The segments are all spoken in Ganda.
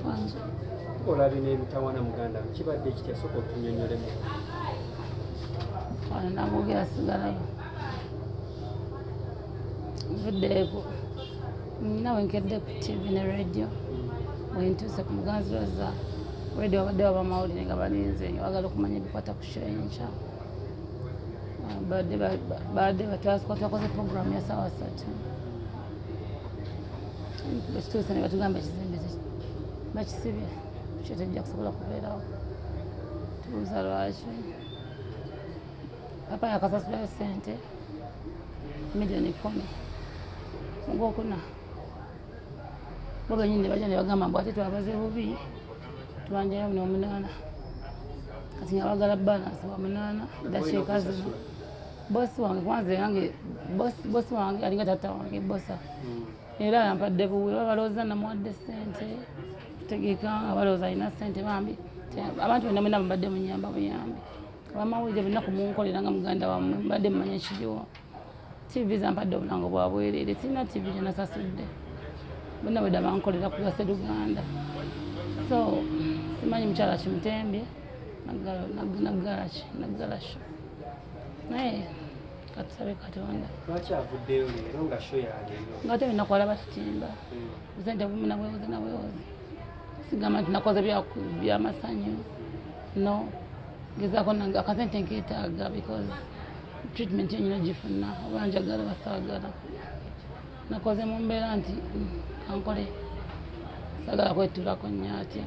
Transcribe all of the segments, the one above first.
wanje olabina ebitawana muganda kibadde kitya soka otunyonyolemu wana namugera sigala nvuddeeko nina wenkedde ku TV ne radio wentuuse ku muganziroza radio abadde waba amawulire nga balinze bagala okumanya ebikwata ku show enkya badde twakoze program ya sawa 3 bekituuse ne batugamba ekizimbe bakisibye kyo tejja kusobola kubeerawo tubuuza lwaki papa yakasasulayo sente miliyoni 10 mugwokuna bo benyini bajja ne bagamba mbu ate twabaze bubi tubanjayo n'omunaana kati nga bagala balansi wa munaana dakiika zino bosi wange kwanza yange bosi wange alinga tata wange bosa era yampadde buwe babalooza namuwadde sente tegeka abalooza alina sente bambi abantu bonna mwena mbadde munyamba buyambi abamawulire bonna kumunkolera nga muganda wammwe mbadde mumanya ekiriwo TV zampadde obulango bwa bwereere sirina TV gyenasasudde bonna bwedda bankolera ku Luganda so simanyi mukyala kimutembye naggalasho naye katusabe Katonda lwaki avuddeyo leero nga sho yaleero nga ate binakwala batutimba sente bumina bwewoze na bwewoze sigamba nti nakoze byamasanyu no gezaako nange akasente nkeetaaga because treatment yenyina gifuna oba njagala basaagala nakoze mu mbeera nti kankole sagala kwetuulako nnyo atya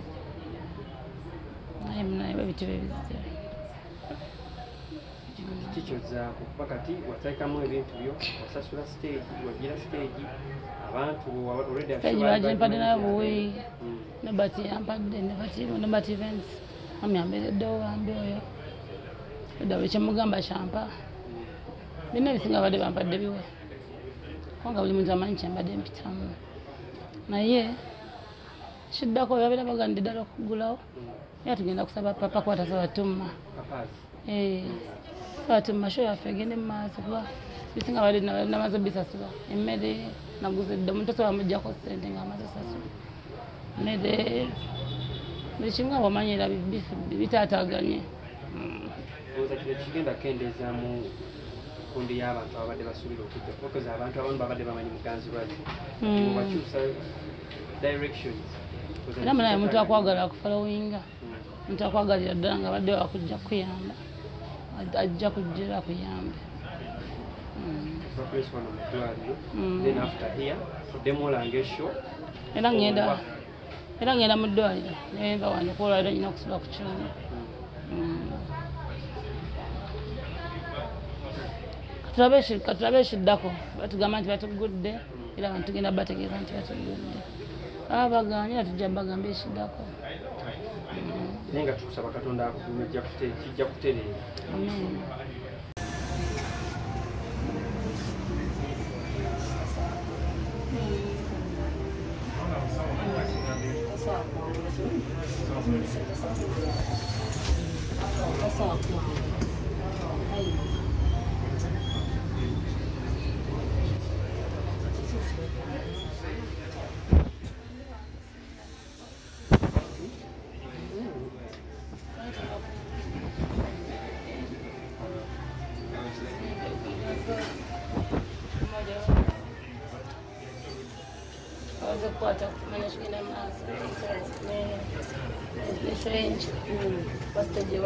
naye munaye ebitebe bizze kikyozzaako kuba kati wateekamu ebintu byo wasasula stage wagira stage abantu stage bagimpadde nayo buwi nobati yampadde nobati events mami ambeereddewo bambi oyo edda buli kyemugamba kyampa bina ebisinga badde bampadde biwe kubanga buli muntu amanyi kyembadde mpitamu naye kiddako babeera bagandde ddala okugulawo era tugenda kusaba papa kwata sabatumma sabatumma sho yaffe egende mu maaso kuba bisinga badde namaze bisasula emmere naguze dda omuntu asobola mugjako sente ngaamaze sasula mmere buli kimu nga bwomanyira bitaataaganye kigenda kendeezaamu kundi y'abantu abadde basuubira okujja okoze abantu abamu babadde bamanyi muganzi lwaki wakyusa directions era munaye omuntu akwagala akufolowinga omuntu akwagalira ddala nga badde wakujja kuyamba ajja kujjira kuyambe then after here oddemu olanga esho era ngenda mu ddwaliro nenva wange kuolwaliro nyina okusula ku kyuma katulabe ekiddako batugamba nti batugudde era abantu tugenda bategeeza nti batugudde abaganye era tujja bagamba ekiddako naye nga tukusaba Katonda kijja kutereera kukwata kumanya kigenda maaso neshenji wasiteje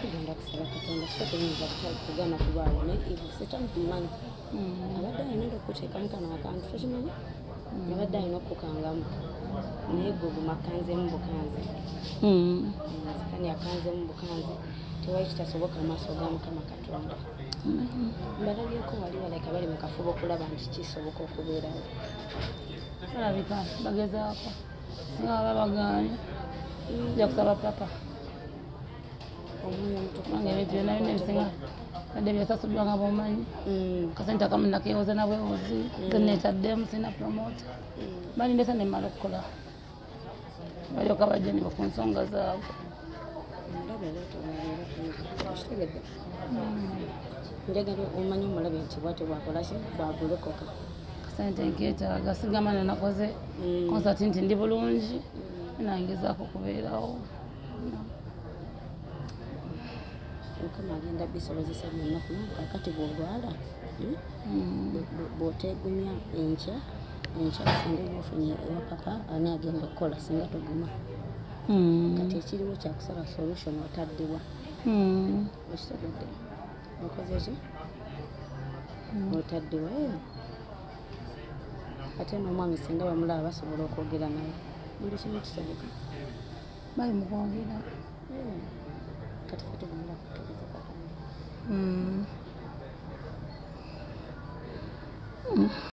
tugenda kusaba Katonda so tuyinza kugana kulwala naye setammanyi abadde alina okuteekamu kano akantu tokimanyi abadde alina okukangamu naye gwe bumakanzemu bukanze sikani akanzemu bukanze tewali kitasoboka mu maaso ga Mukama Katonda mbalabyeko wali baleka bali mu kafubo okulaba nti kisoboka okubeerawo balabika bagezaako nga baba baganye nja kusaba papa omwoyo omutukuvu nange ebintu byonna byonna ebisinga nadde byasasuddwa nga bwomanyi kasente akamu nakeewoza nabwewozi zeneetaddemu sina promota bali ndesa nemmala okukola balyoka bajja nibo ku nsonga zaabwe njagala omanyi omulabe nti bwate bwakolaki bwagolokoka kasente nkeetaaga sigamana nakoze konsati nti ndi bulungi nangezaako kubeerawo mukama agenda bisobozesa byonna kunaku kakati bwolwala bwotegumya enkya singa obaofunye ewa papa ani agenda okukola singa toguma kati ekiriwo kyakusaba solution otaddewa ekitegedde okoze ki otaddewa ate n'omwami singa bamulaba basobola okwogera naye buli kimu kisoboka bali mukwogera kati fe tugenda kukkiriza Katonda